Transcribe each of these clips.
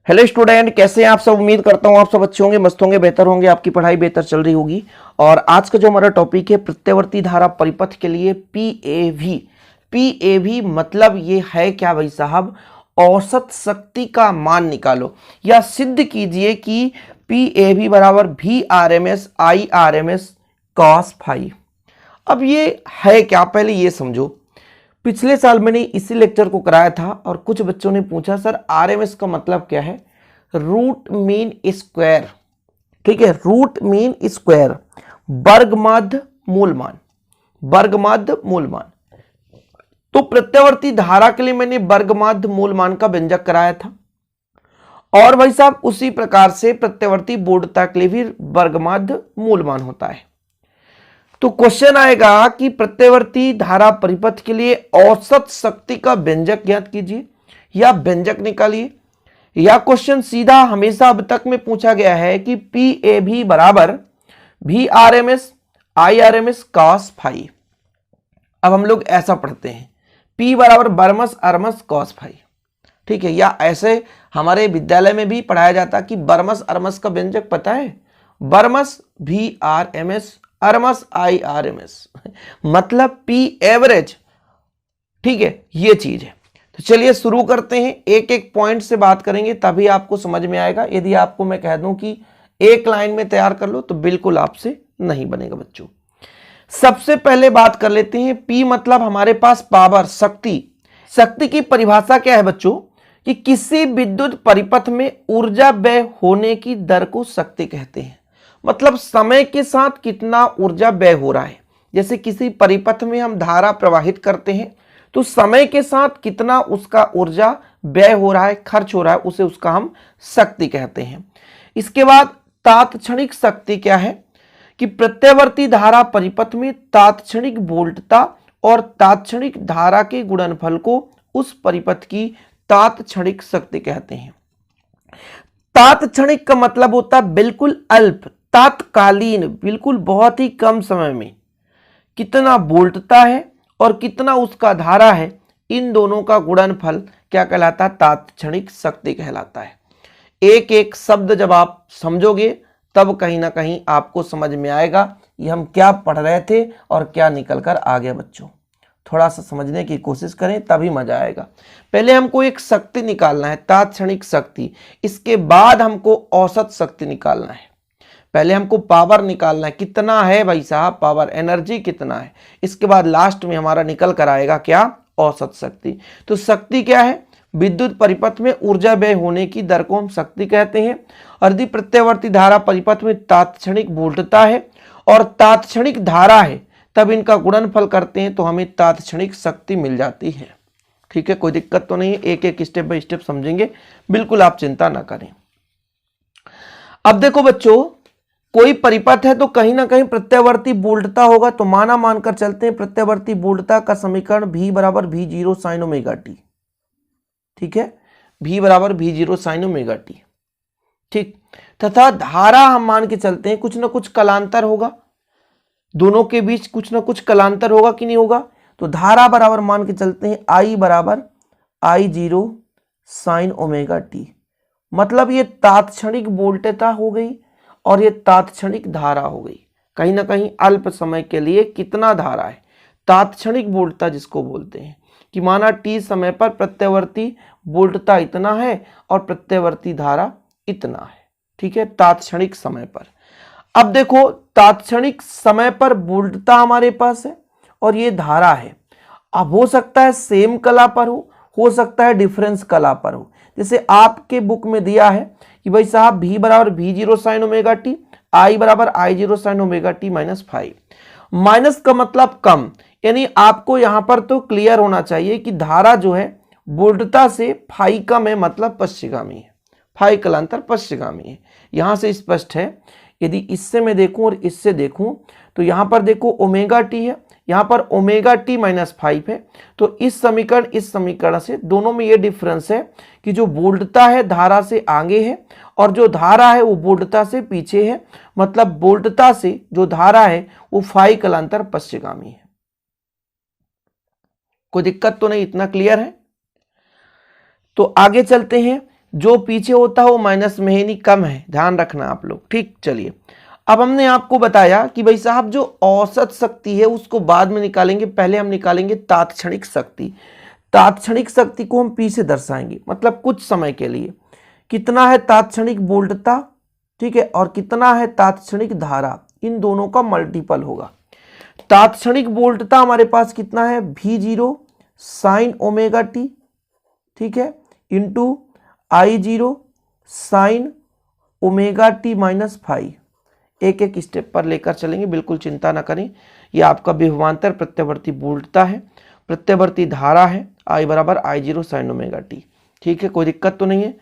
Hello student, कैसे हैं आप सब। उम्मीद करता हूं आप सब अच्छे होंगे, मस्त होंगे, बेहतर होंगे, आपकी पढ़ाई बेहतर चल रही होगी। और आज का जो हमारा टॉपिक है प्रत्यावर्ती धारा परिपथ के लिए पीएवी। पीएवी मतलब ये है क्या भाई साहब, औसत शक्ति का मान निकालो या सिद्ध कीजिए कि पीएवी बराबर V R M S I R M S cos phi. अब ये है क्या, पहले ये समझो। पिछले साल मैंने इसी लेक्चर को कराया था और कुछ बच्चों ने पूछा सर आरएमएस का मतलब क्या है। रूट मीन स्क्वायर, ठीक है, रूट मीन स्क्वायर, वर्गमाध्य मूलमान, वर्गमाध्य मूलमान। तो प्रत्यावर्ती धारा के लिए मैंने वर्गमाध्य मूलमान का व्यंजक कराया था और भाई साहब उसी प्रकार से प्रत्यावर्ती बोधता के लिए भी वर्गमाध्य मूलमान होता है। तो क्वेश्चन आएगा कि प्रत्यावर्ती धारा परिपथ के लिए औसत शक्ति का व्यंजक ज्ञात कीजिए या व्यंजक निकालिए। या क्वेश्चन सीधा हमेशा अब तक में पूछा गया है कि पी ए भी बराबर V R M S I R M S cos phi. अब हम लोग ऐसा पढ़ते हैं, P बराबर बर्मस अरमस कॉस फाई, ठीक है। या ऐसे हमारे विद्यालय में भी पढ़ाया जाता कि बर्मस अरमस का व्यंजक पता है, बर्मस वी आर एम एस अरमस आई आर एम एस, मतलब पी एवरेज, ठीक है, ये चीज है। तो चलिए शुरू करते हैं, एक एक पॉइंट से बात करेंगे तभी आपको समझ में आएगा। यदि आपको मैं कह दूं कि एक लाइन में तैयार कर लो तो बिल्कुल आपसे नहीं बनेगा बच्चों। सबसे पहले बात कर लेते हैं, पी मतलब हमारे पास पावर, शक्ति। शक्ति की परिभाषा क्या है बच्चों कि किसी विद्युत परिपथ में ऊर्जा व्यय होने की दर को शक्ति कहते हैं। मतलब समय के साथ कितना ऊर्जा व्यय हो रहा है। जैसे किसी परिपथ में हम धारा प्रवाहित करते हैं तो समय के साथ कितना उसका ऊर्जा व्यय हो रहा है, खर्च हो रहा है, उसे उसका हम शक्ति कहते हैं। इसके बाद तात्क्षणिक शक्ति क्या है कि प्रत्यावर्ती धारा परिपथ में तात्क्षणिक वोल्टता और तात्क्षणिक धारा के गुणनफल को उस परिपथ की तात्क्षणिक शक्ति कहते हैं। तात्क्षणिक का मतलब होता है बिल्कुल अल्प, तात्कालीन, बिल्कुल बहुत ही कम समय में कितना वोल्टता है और कितना उसका धारा है, इन दोनों का गुणनफल क्या कहलाता है, तात्क्षणिक शक्ति कहलाता है। एक एक शब्द जब आप समझोगे तब कहीं ना कहीं आपको समझ में आएगा कि हम क्या पढ़ रहे थे और क्या निकल कर आ गया। बच्चों थोड़ा सा समझने की कोशिश करें तभी मजा आएगा। पहले हमको एक शक्ति निकालना है, तात्क्षणिक शक्ति, इसके बाद हमको औसत शक्ति निकालना है। पहले हमको पावर निकालना है, कितना है भाई साहब पावर, एनर्जी कितना है। इसके बाद लास्ट में हमारा निकल कर आएगा क्या, औसत शक्ति। तो शक्ति क्या है, विद्युत परिपथ में ऊर्जा व्यय होने की दर को हम शक्ति कहते हैं। और यदि प्रत्यावर्ती धारा परिपथ में तात्क्षणिक वोल्टता है और तात्क्षणिक धारा है तब इनका गुणनफल करते हैं तो हमें तात्क्षणिक शक्ति मिल जाती है। ठीक है, कोई दिक्कत तो नहीं है, एक एक स्टेप बाय स्टेप समझेंगे, बिल्कुल आप चिंता ना करें। अब देखो बच्चों, कोई परिपथ है तो कहीं ना कहीं प्रत्यावर्ती वोल्टता होगा। तो मानकर चलते हैं प्रत्यावर्ती वोल्टता का समीकरण V बराबर V zero sine omega T, ठीक है, V बराबर V zero sine omega T, ठीक। तथा धारा हम मान के चलते हैं कुछ ना कुछ कलांतर होगा, दोनों के बीच कुछ ना कुछ कलांतर होगा कि नहीं होगा। तो धारा बराबर मान के चलते हैं I बराबर I zero sine omega T, मतलब ये तात्क्षणिक वोल्टता हो गई और ये तात्क्षणिक धारा हो गई। कहीं ना कहीं अल्प समय के लिए कितना धारा है, तात्क्षणिक वोल्टता जिसको बोलते हैं कि माना t समय पर प्रत्यावर्ती वोल्टता इतना है और प्रत्यावर्ती धारा इतना है, ठीक है, तात्क्षणिक समय पर। अब देखो तात्क्षणिक समय पर वोल्टता हमारे पास है और ये धारा है। अब हो सकता है सेम कला पर हो सकता है डिफरेंस कला पर हो। जैसे आपके बुक में दिया है कि भाई साहब V बराबर V zero sine omega T, I बराबर I zero sine omega T minus 5। Minus का मतलब कम, यानी आपको यहां पर तो क्लियर होना चाहिए कि धारा जो है वोल्टता से फाई कम है, मतलब पश्चिगामी है, फाई कलांतर पश्चिगामी है। यहां से स्पष्ट है। यदि इससे मैं देखूं और इससे देखूं तो यहां पर देखो ओमेगा टी है, यहां पर ओमेगा टी माइनस 5 है। तो इस समीकरण से दोनों में ये डिफरेंस है कि जो वोल्टता है धारा से आगे है और जो धारा है वो वोल्टता से पीछे है। मतलब वोल्टता से जो धारा है वो फाई कलांतर पश्चिगामी है। कोई दिक्कत तो नहीं, इतना क्लियर है। तो आगे चलते हैं, जो पीछे होता है वो माइनस में ही नहीं, कम है, ध्यान रखना आप लोग। ठीक, चलिए अब हमने आपको बताया कि भाई साहब जो औसत शक्ति है उसको बाद में निकालेंगे, पहले हम निकालेंगे तात्क्षणिक शक्ति। तात्क्षणिक शक्ति को हम पी से दर्शाएंगे, मतलब कुछ समय के लिए। कितना है तात्क्षणिक वोल्टता, ठीक है, और कितना है तात्क्षणिक धारा, इन दोनों का मल्टीपल होगा। तात्क्षणिक वोल्टता हमारे पास कितना है, V0 साइन ओमेगा टी, ठीक है, into I0 sine omega T minus five. एक एक स्टेप पर लेकर चलेंगे, बिल्कुल चिंता ना करें। ये आपका विभवांतर प्रत्यावर्ती वोल्टता है, प्रत्यावर्ती धारा है, I बराबर I0 साइन ओमेगा टी। ठीक है, कोई दिक्कत तो नहीं है।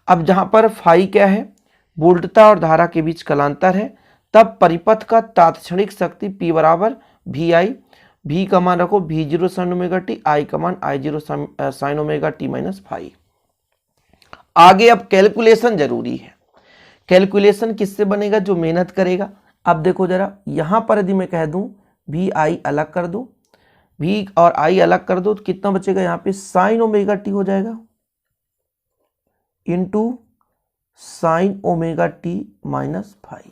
अब जहां पर फाई क्या है, वोल्टता और धारा के बीच कलांतर है, तब परिपथ का तात्क्षणिक शक्ति P बराबर VI, V का मान रखो V0 sine omega T, I का मान I0 sine omega T minus five. आगे अब कैलकुलेशन जरूरी है। कैलकुलेशन किससे बनेगा, जो मेहनत करेगा। अब देखो जरा, यहां पर यदि मैं कह दूं VI अलग कर दो, V और I अलग कर दो, तो कितना बचेगा, यहाँ पे साइन ओमेगा टी हो जाएगा into sine omega T minus five.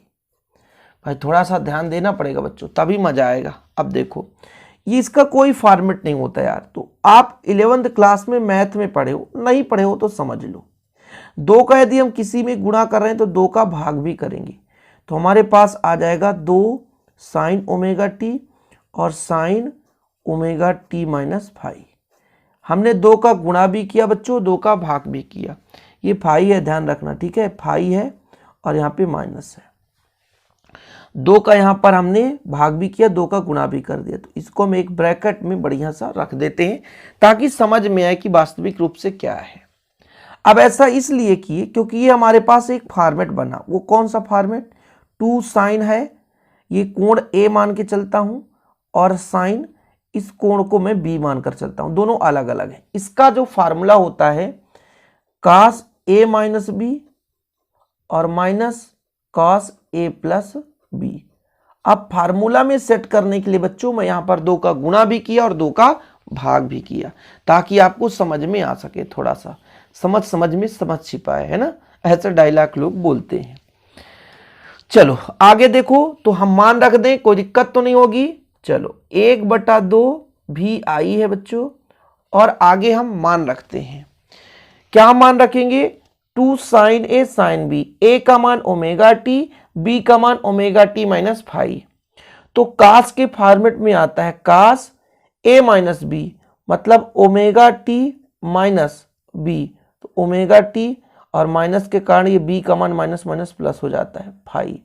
भाई थोड़ा सा ध्यान देना पड़ेगा बच्चों, तभी मजा आएगा। अब देखो, ये इसका कोई फॉर्मेट नहीं होता यार, तो आप 11th क्लास में मैथ में पढ़े हो, नहीं पढ़े हो तो समझ लो। 2 का यदि हम किसी में गुणा कर रहे हैं तो 2 का भाग भी करेंगे, तो हमारे पास आ जाएगा 2 साइन ओमेगा टी और sine omega T minus five. हमने 2 का गुणा भी किया बच्चों, 2 का भाग भी किया। ये फाइव है, ध्यान रखना, ठीक है, फाइव है और यहाँ पे माइनस है। 2 का यहाँ पर हमने भाग भी किया, 2 का गुणा भी कर दिया, तो इसको हम एक ब्रैकेट में बढ़िया सा रख देते हैं ताकि समझ में आए कि वास्तविक रूप से क्या है। अब ऐसा इसलिए किए क्योंकि ये हमारे पास एक फॉर्मेट बना। वो कौन सा फॉर्मेट, 2 साइन है, ये कोण A मान के चलता हूं, और साइन इस कोण को मैं B मान कर चलता हूं, दोनों अलग अलग है। इसका जो फार्मूला होता है cos A माइनस B और minus cos A plus B। अब फार्मूला में सेट करने के लिए बच्चों मैं यहां पर 2 का गुणा भी किया और 2 का भाग भी किया, ताकि आपको समझ में आ सके। थोड़ा सा समझ में समझ छिपाए, है ना, ऐसे डायलॉग लोग बोलते हैं। चलो आगे देखो, तो हम मान रख दें, कोई दिक्कत तो नहीं होगी। चलो 1/2 VI है बच्चों, और आगे हम मान रखते हैं, क्या मान रखेंगे, 2 sine A sine B, A का मान ओमेगा टी, B का मान ओमेगा टी माइनस फाइव। तो कास के फॉर्मेट में आता है कास A माइनस B, मतलब ओमेगा टी माइनस B, तो ओमेगा टी और माइनस के कारण ये B का मान माइनस माइनस प्लस हो जाता है फाइव।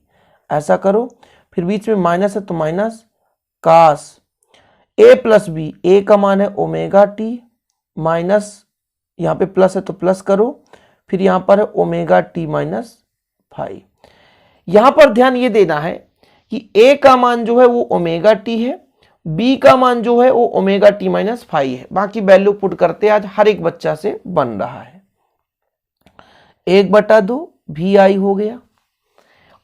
ऐसा करो, फिर बीच में माइनस है तो minus cos A plus B, A का मान है ओमेगा टी माइनस, यहाँ पे प्लस है तो प्लस करो, फिर यहाँ पर है ओमेगा टी माइनस फाइव। यहाँ पर ध्यान ये देना है कि A का मान जो है वो ओमेगा टी है, B का मान जो है वो ओमेगा टी माइनस फाइव है। बाकी वैल्यू पुट करते आज हर एक बच्चा से बन रहा है। 1/2 VI हो गया,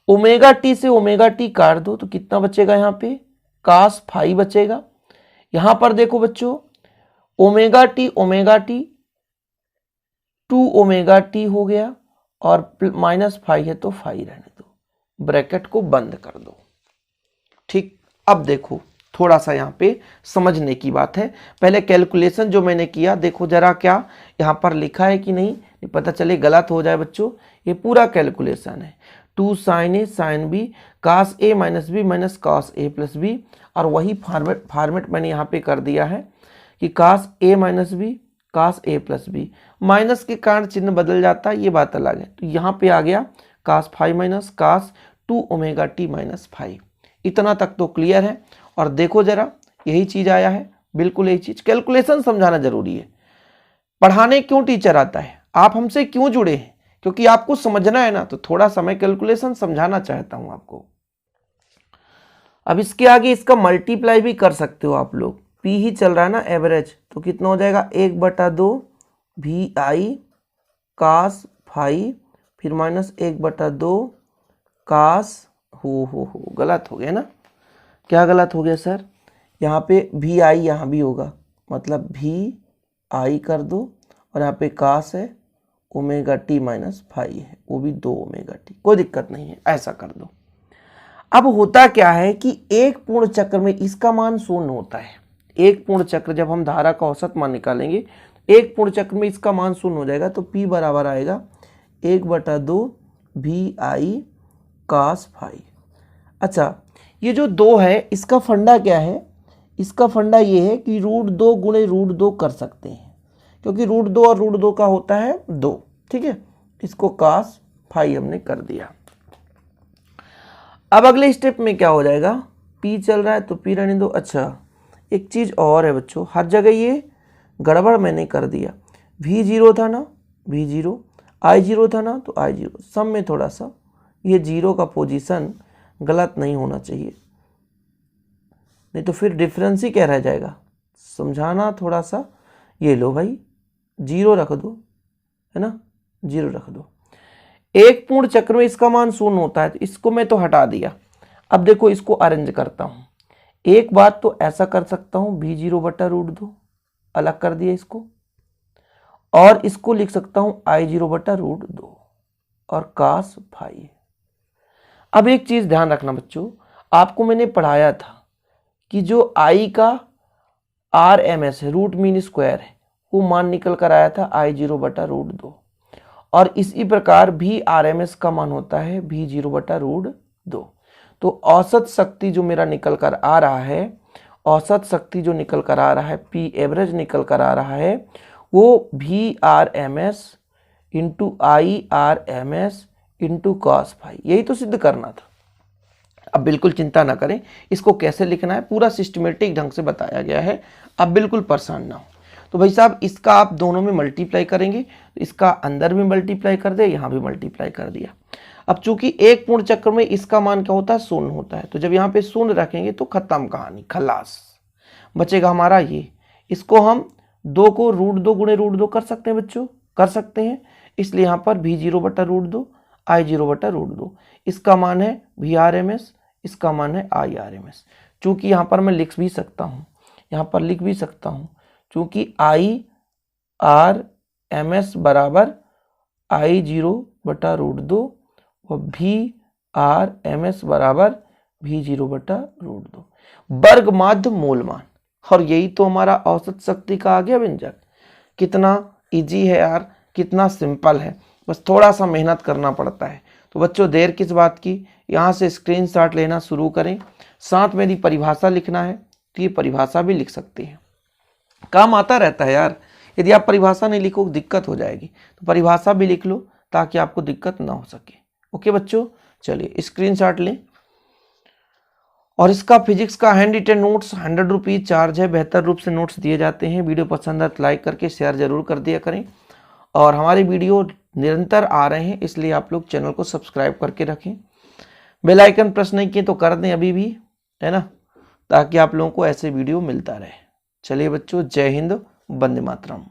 ओमेगा टी से ओमेगा टी काट दो तो कितना बचेगा, यहाँ पे cos फाइव बचेगा। यहां पर देखो बच्चों, ओमेगा टी 2 ओमेगा टी हो गया, और माइनस फाइव है तो फाइव रहने दो, ब्रैकेट को बंद कर दो। ठीक, अब देखो थोड़ा सा यहाँ पे समझने की बात है। पहले कैलकुलेशन जो मैंने किया, देखो जरा क्या यहाँ पर लिखा है कि नहीं, पता चले गलत हो जाए बच्चों। ये पूरा कैलकुलेशन है, 2 sine A sine B cos A minus B minus cos A plus B, और वही फॉर्मेट मैंने यहाँ पे कर दिया है कि cos A minus B cos A plus B। Minus के कारण चिन्ह बदल जाता है, ये बात अलग है। तो यहाँ पे आ गया cos five minus cos 2 omega T minus five. इतना तक तो क्लियर है। और देखो जरा, यही चीज आया है, बिल्कुल यही चीज। कैलकुलेशन समझाना जरूरी है। पढ़ाने क्यों टीचर आता है, आप हमसे क्यों जुड़े हैं, क्योंकि आपको समझना है ना, तो थोड़ा समय कैलकुलेशन समझाना चाहता हूं आपको। अब इसके आगे इसका मल्टीप्लाई भी कर सकते हो आप लोग, P ही चल रहा है ना एवरेज, तो कितना हो जाएगा 1/2 VI cos फाइव, फिर माइनस 1/2 cos हो गलत हो गया ना, क्या गलत हो गया सर, यहाँ पे VI यहाँ भी होगा, मतलब VI कर दो, और यहाँ पे cos है ओमेगा टी माइनस फाइव है, वो भी 2 ओमेगा टी, कोई दिक्कत नहीं है, ऐसा कर दो। अब होता क्या है कि एक पूर्ण चक्र में इसका मान शून्य होता है। एक पूर्ण चक्र जब हम धारा का औसत मान निकालेंगे, एक पूर्ण चक्र में इसका मान शून्य हो जाएगा, तो P बराबर आएगा 1/2 VI cos फाइव। अच्छा, ये जो 2 है इसका फंडा क्या है? इसका फंडा ये है कि √2 गुणे √2 कर सकते हैं, क्योंकि √2 और √2 का होता है 2, ठीक है। इसको cos फाइव हमने कर दिया। अब अगले स्टेप में क्या हो जाएगा? P चल रहा है तो P रहने दो। अच्छा, एक चीज़ और है बच्चों, हर जगह ये गड़बड़ मैंने कर दिया। V0 था ना, V0, I0 था ना, तो I0, सब में थोड़ा सा ये 0 का पोजीशन गलत नहीं होना चाहिए, नहीं तो फिर डिफरेंस ही क्या रह जाएगा, समझाना थोड़ा सा। ये लो भाई, 0 रख दो, है ना, 0 रख दो। एक पूर्ण चक्र में इसका मान शून्य होता है, तो इसको मैं तो हटा दिया। अब देखो इसको अरेंज करता हूँ। एक बात तो ऐसा कर सकता हूँ, V0/√2 अलग कर दिया इसको, और इसको लिख सकता हूँ I0/√2 और cos फाइव। अब एक चीज ध्यान रखना बच्चों, आपको मैंने पढ़ाया था कि जो I का RMS है, रूट मीन स्क्वायर है, वो मान निकल कर आया था I0/√2, और इसी प्रकार भी RMS का मान होता है V0/√2। तो औसत शक्ति जो मेरा निकल कर आ रहा है, औसत शक्ति जो निकल कर आ रहा है, P एवरेज निकल कर आ रहा है, वो VRMS into IRMS into cos five, यही तो सिद्ध करना था। अब बिल्कुल चिंता ना करें, इसको कैसे लिखना है पूरा सिस्टमेटिक ढंग से बताया गया है, अब बिल्कुल परेशान ना हो। तो भाई साहब, इसका आप दोनों में मल्टीप्लाई करेंगे, तो इसका अंदर भी मल्टीप्लाई कर दे, यहाँ भी मल्टीप्लाई कर दिया। अब चूंकि एक पूर्ण चक्र में इसका मान क्या होता है, शून्य होता है, तो जब यहाँ पे शून्य रखेंगे तो खत्म कहानी, खलास। बचेगा हमारा ये, इसको हम 2 को √2 गुणे √2 कर सकते हैं बच्चों, कर सकते हैं, इसलिए यहाँ पर V0/√2 I0/√2, इसका मान है VRMS, इसका मान है IRMS। चूंकि यहाँ पर मैं लिख भी सकता हूँ, यहाँ पर लिख भी सकता हूँ, चूंकि IRMS बराबर I0/√2 और VRMS बराबर V0/√2, वर्ग माध्य मूलमान, और यही तो हमारा औसत शक्ति का आ गया व्यंजक। कितना इजी है यार, कितना सिंपल है, बस थोड़ा सा मेहनत करना पड़ता है। तो बच्चों देर किस बात की, यहाँ से स्क्रीनशॉट लेना शुरू करें। साथ में यदि परिभाषा लिखना है तो ये परिभाषा भी लिख सकते हैं, काम आता रहता है यार। यदि आप परिभाषा नहीं लिखो दिक्कत हो जाएगी, तो परिभाषा भी लिख लो ताकि आपको दिक्कत ना हो सके। ओके बच्चों, चलिए स्क्रीनशॉट लें। और इसका फिजिक्स का handwritten notes 100 rupees charge है, बेहतर रूप से नोट्स दिए जाते हैं। वीडियो पसंद है तो लाइक करके शेयर जरूर कर दिया करें, और हमारे वीडियो निरंतर आ रहे हैं, इसलिए आप लोग चैनल को सब्सक्राइब करके रखें। बेल आइकन प्रेस नहीं किए तो कर दें अभी भी, है ना, ताकि आप लोगों को ऐसे वीडियो मिलता रहे। चलिए बच्चों, जय हिंद, वंदे मातरम।